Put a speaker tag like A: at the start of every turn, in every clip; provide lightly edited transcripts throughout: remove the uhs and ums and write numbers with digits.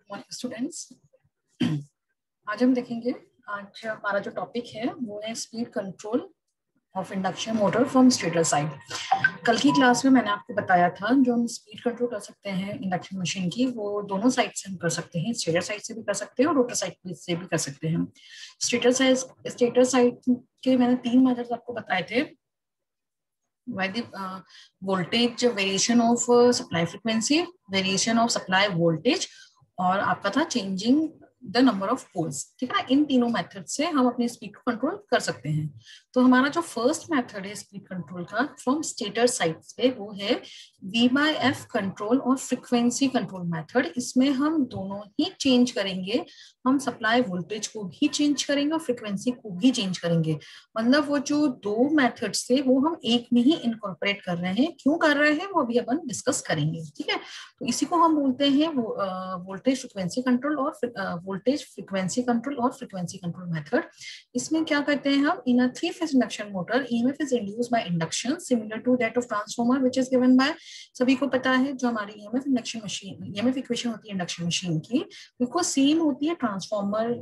A: Good morning students. आज हम देखेंगे, आज हमारा जो टॉपिक है वो है speed control of induction motor from stator side. कल की क्लास में मैंने आपको बताया था जो हम स्पीड कंट्रोल कर सकते हैं इंडक्शन मशीन की, वो दोनों साइड से हम कर सकते हैं। स्टेटर साइड से भी कर सकते हैं और रोटर साइड से भी कर सकते हैं। स्टेटर साइड के मैंने 3 मेथड्स आपको बताए थे। By the voltage variation of supply frequency, variation of supply voltage, और आपका था changing the number of poles. ठीक है ना, इन तीनों मेथड से हम अपनी स्पीड को कंट्रोल कर सकते हैं। तो हमारा जो फर्स्ट मेथड है स्पीड कंट्रोल का फ्रॉम स्टेटर साइड पे, वो है V/F कंट्रोल और फ्रीक्वेंसी कंट्रोल मेथड। इसमें हम दोनों ही चेंज करेंगे, हम सप्लाई वोल्टेज को भी चेंज करेंगे और फ्रीक्वेंसी को भी चेंज करेंगे। मतलब वो जो दो मेथड्स थे वो हम एक में ही इनकॉर्पोरेट कर रहे हैं। क्यों कर रहे हैं वो अभी अपन डिस्कस करेंगे। ठीक है, तो इसी को हम बोलते हैं वोल्टेज फ्रीक्वेंसी कंट्रोल और वोल्टेज फ्रीक्वेंसी कंट्रोल और फ्रीक्वेंसी कंट्रोल मेथड। इसमें क्या करते हैं हम, in a three phase induction motor EMF is induced by induction similar to that of transformer which is given by, सभी को पता है जो हमारी EMF induction machine, EMF equation होती है इंडक्शन मशीन की, बिल्कुल सेम होती है ट्रांसफार्मर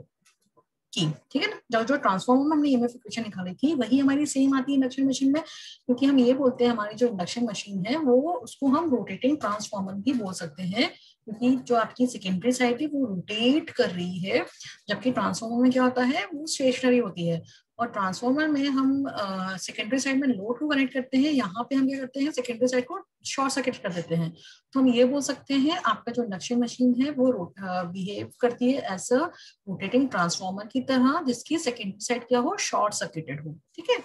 A: की। ठीक है ना, जो जो ट्रांसफार्मर में हमने ईएमएफ इक्वेशन निकाली थी वही हमारी सेम आती है इंडक्शन मशीन में। क्योंकि हम ये बोलते हैं हमारी जो इंडक्शन मशीन है वो, उसको हम रोटेटिंग ट्रांसफार्मर भी बोल सकते हैं, क्योंकि जो आपकी सेकेंडरी साइड है वो रोटेट कर रही है, जबकि ट्रांसफार्मर में क्या होता है वो स्टेशनरी होती है। और ट्रांसफार्मर में हम सेकेंडरी साइड में लोड को कनेक्ट करते हैं, यहाँ पे हम क्या करते हैं सेकेंडरी साइड को शॉर्ट सर्किट कर देते हैं। तो हम ये बोल सकते हैं आपका जो इंडक्शन मशीन है वो बिहेव करती है एज अ रोटेटिंग ट्रांसफार्मर की तरह, जिसकी सेकेंडरी साइड क्या हो, शॉर्ट सर्किटेड हो। ठीक है,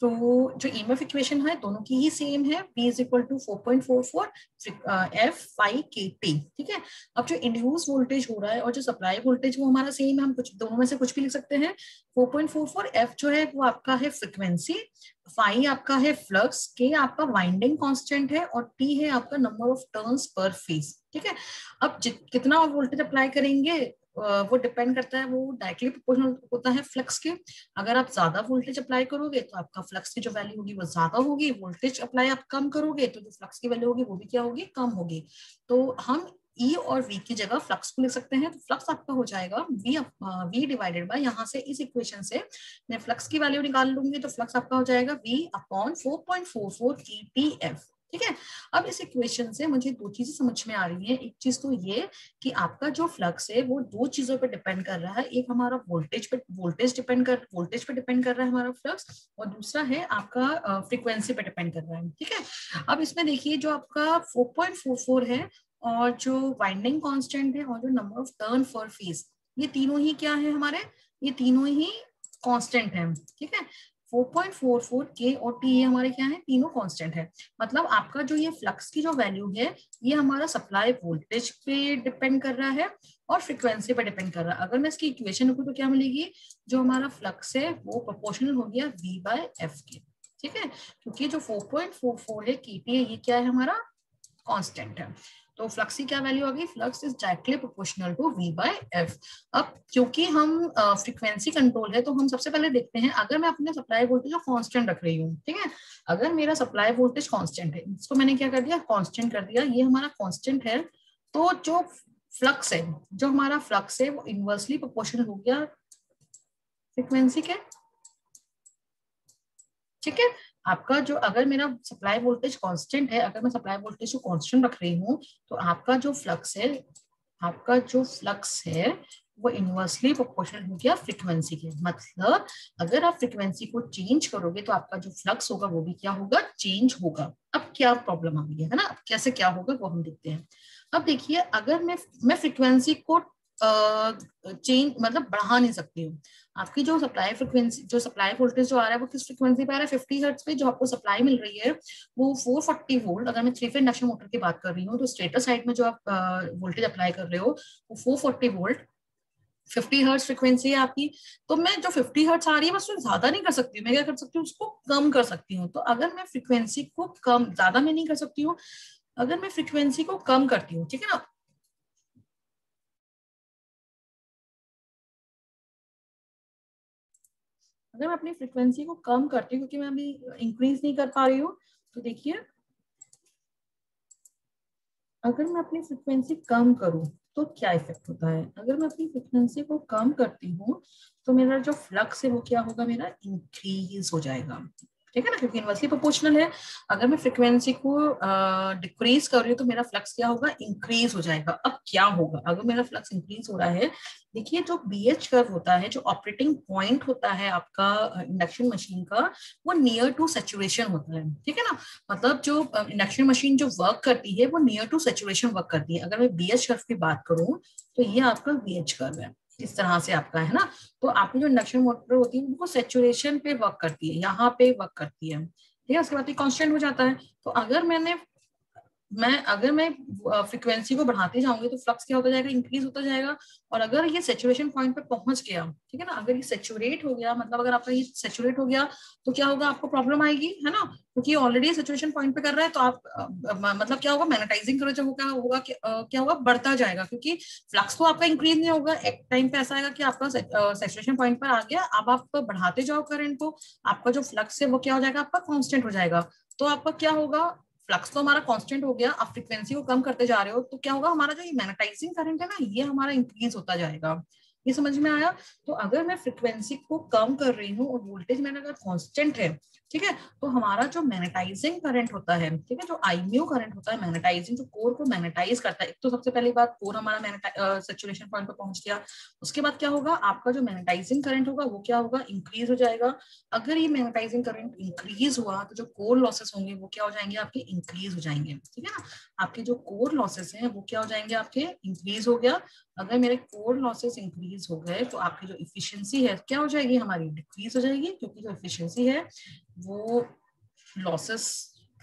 A: तो जो ईएमएफ इक्वेशन है दोनों की ही सेम है, P is equal to 4.44 F phi KT। ठीक है, अब जो इंड्यूस वोल्टेज हो रहा है और जो सप्लाई वोल्टेज वो हमारा सेम है, हम कुछ दोनों में से कुछ भी लिख सकते हैं। 4.44 F जो है वो आपका है फ्रीक्वेंसी, फाई आपका है फ्लक्स, के आपका वाइंडिंग कांस्टेंट है और टी है आपका number of turns per phase. ठीक है, अब कितना वोल्टेज अप्लाई करेंगे वो डिपेंड करता है, वो डायरेक्टली प्रोपोर्शनल होता है फ्लक्स के। अगर आप ज्यादा वोल्टेज अप्लाई करोगे तो आपका फ्लक्स की जो वैल्यू होगी वो ज्यादा होगी, वोल्टेज अप्लाई आप कम करोगे तो जो फ्लक्स की वैल्यू होगी वो भी क्या होगी, कम होगी। तो हम ई और वी की जगह फ्लक्स को लिख सकते हैं। तो फ्लक्स आपका हो जाएगा वी डिवाइडेड बाय, यहाँ से इस इक्वेशन से मैं फ्लक्स की वैल्यू निकाल लूंगी तो फ्लक्स आपका हो जाएगा V अपॉन 4.44 ETF। ठीक है, अब इस इक्वेशन से मुझे दो चीजें समझ में आ रही है। एक चीज तो ये कि आपका जो फ्लक्स है वो दो चीजों पे डिपेंड कर रहा है, एक हमारा वोल्टेज पे डिपेंड कर रहा है हमारा फ्लक्स, और दूसरा है आपका फ्रीक्वेंसी पे डिपेंड कर रहा है। ठीक है, अब इसमें देखिए जो आपका 4.44 है और जो वाइंडिंग कांस्टेंट है और जो नंबर ऑफ टर्न पर फेज, ये तीनों ही क्या है हमारे, ये तीनों ही कांस्टेंट है। ठीक है, 4.44 के और टी ये हमारे क्या है, तीनों कांस्टेंट है। मतलब आपका जो ये फ्लक्स की जो वैल्यू है ये हमारा सप्लाई वोल्टेज पे डिपेंड कर रहा है और फ्रीक्वेंसी पे डिपेंड कर रहा है। अगर मैं इसकी इक्वेशन लिखूं तो क्या मिलेगी, जो हमारा फ्लक्स है वो प्रोपोर्शनल हो गया V/F के। ठीक है, क्योंकि जो 4.44 है केटी है ये क्या है, हमारा कांस्टेंट है। तो फ्लक्स की क्या वैल्यू आ गई, flux is directly proportional to V/F। अब क्योंकि हम फ्रीक्वेंसी कंट्रोल है तो हम सबसे पहले देखते हैं, अगर मैं अपने सप्लाई वोल्टेज को कांस्टेंट रख रही हूँ, ठीक है, अगर मेरा सप्लाई वोल्टेज कांस्टेंट है, इसको मैंने क्या कर दिया, कांस्टेंट कर दिया, ये हमारा कांस्टेंट है, तो जो फ्लक्स है, जो हमारा फ्लक्स है वो इनवर्सली प्रोपोर्शनल हो गया फ्रीक्वेंसी के। ठीक है, आपका जो, अगर मेरा सप्लाई वोल्टेज कांस्टेंट है, अगर मैं सप्लाई वोल्टेज को कांस्टेंट रख रही हूँ तो आपका जो फ्लक्स है, वो इनवर्सली प्रोपोर्शनल हो गया फ्रीक्वेंसी के। मतलब अगर आप फ्रीक्वेंसी को चेंज करोगे तो आपका जो फ्लक्स होगा वो भी क्या होगा, चेंज होगा। अब क्या प्रॉब्लम आ गई है ना, अब कैसे क्या होगा वो हम देखते हैं। अब देखिए, अगर मैं फ्रीक्वेंसी को चेंज मतलब बढ़ा नहीं सकती हूँ। आपकी जो सप्लाई फ्रीक्वेंसी, जो सप्लाई वोल्टेज जो आ रहा है वो किस फ्रीक्वेंसी पे आ रहा है, 50 हर्ट्ज पे जो आपको सप्लाई मिल रही है वो 440 वोल्ट। अगर मैं 3-फेज इंडक्शन मोटर की बात कर रही हूँ तो स्टेटर साइड में जो आप वोल्टेज अप्लाई कर रहे हो वो 440 वोल्ट 50 हर्ट्ज फ्रीक्वेंसी है आपकी। तो मैं जो 50 हर्ट्ज आ रही है बस उससे ज्यादा नहीं कर सकती हूँ, मैं क्या कर सकती हूँ, उसको कम कर सकती हूँ। तो अगर मैं फ्रीक्वेंसी को कम, ज्यादा मैं नहीं कर सकती हूँ, अगर मैं फ्रीक्वेंसी को कम करती हूँ, ठीक है ना, अगर मैं अपनी फ्रीक्वेंसी को कम करती हूँ क्योंकि मैं अभी इंक्रीज नहीं कर पा रही हूँ, तो देखिए अगर मैं अपनी फ्रीक्वेंसी कम करूँ, तो क्या इफेक्ट होता है? अगर मैं अपनी फ्रिक्वेंसी को कम करती हूँ तो मेरा जो फ्लक्स है वो क्या होगा, मेरा इंक्रीज हो जाएगा, ठीक है ना, क्योंकि इनवर्सली प्रोपोर्शनल है। अगर मैं फ्रिक्वेंसी को डिक्रीज कर रही हूँ तो मेरा फ्लक्स क्या होगा, इंक्रीज हो जाएगा। अब क्या होगा अगर मेरा फ्लक्स इंक्रीज हो रहा है? देखिए, जो बीएच कर्व होता है, जो ऑपरेटिंग पॉइंट होता है आपका इंडक्शन मशीन का, वो नियर टू सैचुरेशन होता है, ठीक है ना। मतलब जो इंडक्शन मशीन जो वर्क करती है वो नियर टू सैचुरेशन वर्क करती है। अगर मैं बीएच कर्व की बात करूं तो ये आपका बीएच कर्व है, इस तरह से आपका है ना। तो आपकी जो इंडक्शन मोटर होती है वो सैचुरेशन पे वर्क करती है, यहाँ पे वर्क करती है, ठीक है। उसके बाद कांस्टेंट हो जाता है। तो अगर मैं फ्रीक्वेंसी को बढ़ाती जाऊंगी तो फ्लक्स क्या होता जाएगा, इंक्रीज होता जाएगा। और अगर ये सेचुरेशन पॉइंट पे पहुंच गया, ठीक है ना, अगर ये सेचुरेट हो गया, मतलब अगर आपका ये सेचुरेट हो गया तो क्या होगा, आपको प्रॉब्लम आएगी, है ना, क्योंकि ऑलरेडी सेचुरेशन पॉइंट पे कर रहा है। तो आप मतलब क्या होगा, मैग्नेटाइजिंग करो जब होगा क्या होगा, बढ़ता जाएगा, क्योंकि फ्लक्स तो आपका इंक्रीज नहीं होगा। एक टाइम पे ऐसा आएगा कि आपका सेचुरेशन पॉइंट पर आ गया, अब आप बढ़ाते जाओ करंट को, आपका जो फ्लक्स है वो क्या हो जाएगा, आपका कांस्टेंट हो जाएगा। तो आपका क्या होगा, फ्लक्स तो हमारा कांस्टेंट हो गया, आप फ्रीक्वेंसी को कम करते जा रहे हो तो क्या होगा, हमारा जो ये मैग्नेटाइजिंग करंट है ना, ये हमारा इंक्रीज होता जाएगा। ये समझ में आया? तो अगर मैं फ्रीक्वेंसी को कम कर रही हूँ और वोल्टेज मेरा अगर कांस्टेंट है, ठीक है, तो हमारा जो मैग्नेटाइजिंग करंट होता है, ठीक है, जो आईम्यू करंट होता है, मैग्नेटाइजिंग, जो कोर को मैग्नेटाइज करता है। एक तो सबसे पहली बात, कोर हमारा सैचुरेशन पॉइंट पर पहुंच गया। उसके बाद क्या होगा, आपका जो मैग्नेटाइजिंग करंट होगा वो क्या होगा, इंक्रीज हो जाएगा। अगर ये मैग्नेटाइजिंग करंट इंक्रीज हुआ तो जो कोर लॉसेस होंगे वो क्या हो जाएंगे, आपके इंक्रीज हो जाएंगे, ठीक है ना। आपके जो कोर लॉसेस हैं वो क्या हो जाएंगे, आपके इंक्रीज हो गया। अगर मेरे कोर लॉसेस इंक्रीज हो गए तो आपकी जो इफिशियंसी है क्या हो जाएगी, हमारी डिक्रीज हो जाएगी, क्योंकि जो इफिशियंसी है वो लॉसेस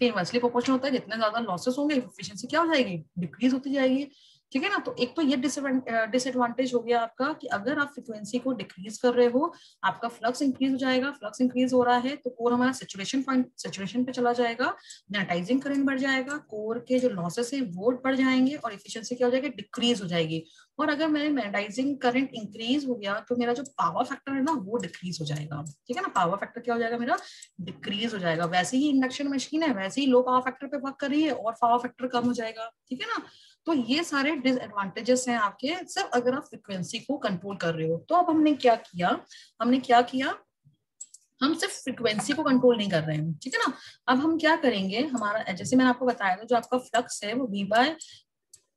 A: के इनवर्सली प्रोपोर्शनल होता है। जितने ज्यादा लॉसेस होंगे इफिशियंसी क्या हो जाएगी, डिक्रीज होती जाएगी, ठीक है ना। तो एक तो ये डिसएडवांटेज हो गया आपका कि अगर आप फ्रीक्वेंसी को डिक्रीज कर रहे हो, आपका फ्लक्स इंक्रीज हो जाएगा। फ्लक्स इंक्रीज हो रहा है तो कोर हमारा सेचुरेशन पे चला जाएगा, मैग्नेटाइजिंग करंट बढ़ जाएगा, कोर के जो लॉसेस है वो बढ़ जाएंगे और इफिशियंसी क्या हो जाएगी, डिक्रीज हो जाएगी। और अगर मेरे मैग्नेटाइजिंग करंट इंक्रीज हो गया तो मेरा जो पावर फैक्टर है ना वो डिक्रीज हो जाएगा, ठीक है ना। पावर फैक्टर क्या हो जाएगा, मेरा डिक्रीज हो जाएगा। वैसे ही इंडक्शन मशीन है, वैसे ही लो पावर फैक्टर पे वर्क कर रही है और पावर फैक्टर कम हो जाएगा, ठीक है ना। तो ये सारे डिसएडवांटेजेस हैं आपके, सिर्फ अगर आप फ्रिक्वेंसी को कंट्रोल कर रहे हो। तो अब हमने क्या किया, हम सिर्फ फ्रिक्वेंसी को कंट्रोल नहीं कर रहे हैं, ठीक है ना। अब हम क्या करेंगे, हमारा जैसे मैंने आपको बताया था, जो आपका फ्लक्स है वो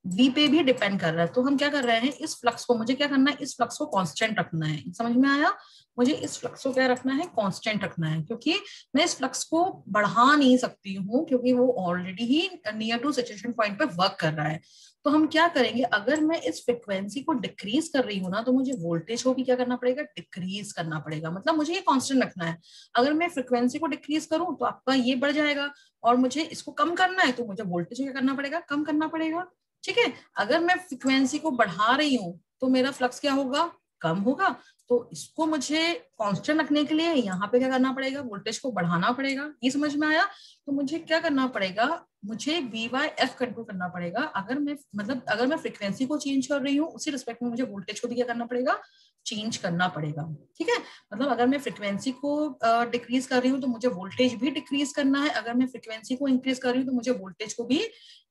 A: V पे भी डिपेंड कर रहा है। तो हम क्या कर रहे हैं, इस फ्लक्स को, मुझे क्या करना है, इस फ्लक्स को कांस्टेंट रखना है। समझ में आया? मुझे इस फ्लक्स को क्या रखना है, कांस्टेंट रखना है, क्योंकि मैं इस फ्लक्स को बढ़ा नहीं सकती हूँ, क्योंकि वो ऑलरेडी ही नियर टू सैचुरेशन पॉइंट पे वर्क कर रहा है। तो हम क्या करेंगे, अगर मैं इस फ्रिक्वेंसी को डिक्रीज कर रही हूँ ना, तो मुझे वोल्टेज को भी क्या करना पड़ेगा, डिक्रीज करना पड़ेगा। मतलब मुझे ये कांस्टेंट रखना है। अगर मैं फ्रिक्वेंसी को डिक्रीज करूँ तो आपका ये बढ़ जाएगा, और मुझे इसको कम करना है तो मुझे वोल्टेज क्या करना पड़ेगा, कम करना पड़ेगा, ठीक है। अगर मैं फ्रिक्वेंसी को बढ़ा रही हूँ तो मेरा फ्लक्स क्या होगा, कम होगा। तो इसको मुझे कांस्टेंट रखने के लिए यहाँ पे क्या करना पड़ेगा, वोल्टेज को बढ़ाना पड़ेगा। ये समझ में आया? तो मुझे क्या करना पड़ेगा, मुझे V/F कंट्रोल करना पड़ेगा। अगर मैं फ्रिक्वेंसी को चेंज कर रही हूँ, उसी रिस्पेक्ट में मुझे वोल्टेज को भी क्या करना पड़ेगा, चेंज करना पड़ेगा, ठीक है। मतलब अगर मैं फ्रिक्वेंसी को डिक्रीज कर रही हूँ तो मुझे वोल्टेज भी डिक्रीज करना है, अगर मैं फ्रिक्वेंसी को इंक्रीज कर रही हूँ तो मुझे वोल्टेज को भी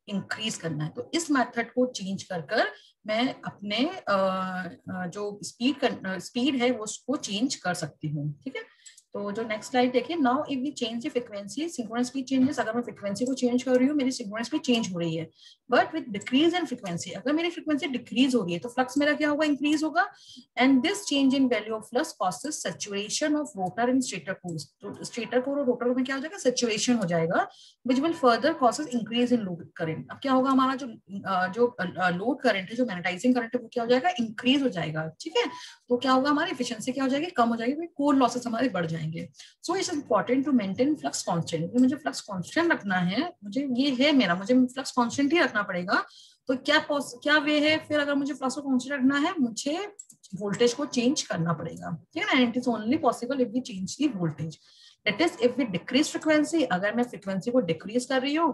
A: इंक्रीज करना है। तो इस मेथड को चेंज कर मैं अपने जो स्पीड है वो उसको चेंज कर सकती हूँ, ठीक है। तो जो नेक्स्ट स्लाइड देखिए, now if we change the frequency, synchronous speed changes. अगर मैं फ्रीक्वेंसी को चेंज कर रही हूँ, मेरी सिंक्रोनस स्पीड चेंज हो रही है, but with decrease in frequency. अगर मेरी फ्रीक्वेंसी डिक्रीज हो रही है तो फ्लक्स मेरा क्या होगा, इंक्रीज होगा। And this change in value of flux causes saturation of rotor in stator core. तो स्टेटर कोर और रोटर में क्या हो जाएगा, सैचुरेशन हो जाएगा, which will further causes increase in load current। अब क्या होगा, हमारा जो लोड करंट है, जो मैग्नेटाइजिंग करंट है, वो क्या हो जाएगा, इंक्रीज हो जाएगा, ठीक है। तो क्या होगा, हमारी एफिशिएंसी क्या हो जाएगी, कम हो जाएगी, कोर लॉसेस हमारे बढ़ जाएंगे। So it's important to maintain flux constant. मुझे फ्लक्स कांस्टेंट रखना है, मुझे फ्लक्स कांस्टेंट ही रखना पड़ेगा। तो क्या वे है फिर, अगर मुझे फ्लक्स को कांस्टेंट रखना है, मुझे वोल्टेज को चेंज करना पड़ेगा, ठीक है ना। It is only possible if we change the voltage. That is if we decrease frequency, अगर मैं फ्रीक्वेंसी को डिक्रीज कर रही हूँ,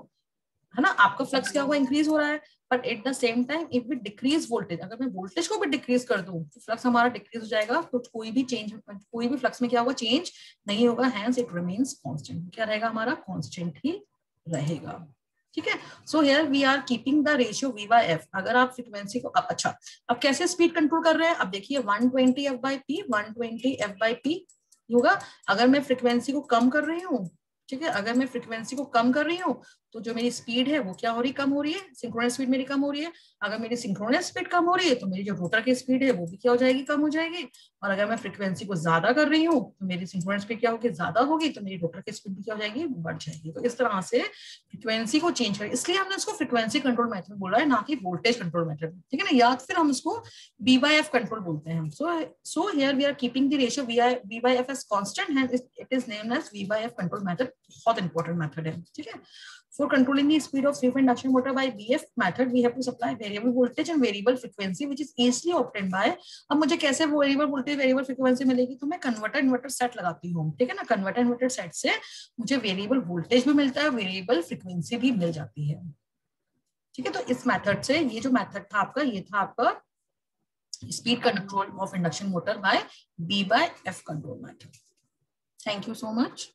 A: है ना, आपका फ्लक्स क्या हुआ, इंक्रीज हो रहा है। But at the same time if we decrease voltage, अगर मैं वोल्टेज को भी डिक्रीज कर दूं तो फ्लक्स हमारा डिक्रीज हो जाएगा। तो कोई भी फ्लक्स में क्या होगा, चेंज नहीं होगा। Hence it remains constant. क्या रहेगा, हमारा कांस्टेंट ही रहेगा। ठीक है। So here we are keeping the ratio V by F। अगर आप फ्रीक्वेंसी को अच्छा अब कैसे स्पीड कंट्रोल कर रहे हैं, अब देखिए 120 F by P 120 F by P होगा। अगर मैं फ्रीक्वेंसी को कम कर रही हूँ, ठीक है, अगर मैं फ्रीक्वेंसी को कम कर रही हूँ तो जो मेरी स्पीड है वो क्या हो रही, कम हो रही है, सिंक्रोनस स्पीड मेरी कम हो रही है। अगर मेरी सिंक्रोनस स्पीड कम हो रही है तो मेरी जो रोटर की स्पीड है वो भी क्या हो जाएगी, कम हो जाएगी। और अगर मैं फ्रीक्वेंसी को ज्यादा कर रही हूँ तो मेरी सिंक्रोनस स्पीड क्या होगी, ज्यादा होगी, तो मेरी रोटर की स्पीड भी क्या हो जाएगी, बढ़ जाएगी। तो इस तरह से फ्रीक्वेंसी को चेंज करें, इसलिए हमने इसको फ्रीक्वेंसी कंट्रोल मेथड बोला है, ना कि वोल्टेज कंट्रोल मेथड, ठीक है ना, या फिर हम इसको V by F कंट्रोल बोलते हैं। So here we are keeping the ratio V by F as constant है, it is named as V by F control method. बहुत इंपॉर्टेंट मेथड है, ठीक है। For controlling the speed of three-phase induction motor by BF method, we have to supply variable voltage and variable frequency, which is easily obtained by। अब मुझे कैसे variable voltage variable frequency मिलेगी, तो मैं converter inverter set लगाती हूँ, ठीक है ना। कन्वर्टर इन्वर्टर सेट से मुझे वेरिएबल वोल्टेज भी मिलता है, वेरिएबल फ्रीक्वेंसी भी मिल जाती है, ठीक है। तो इस मेथड से, ये जो मेथड था आपका, ये था आपका speed control of induction motor by B by F control method. Thank you so much.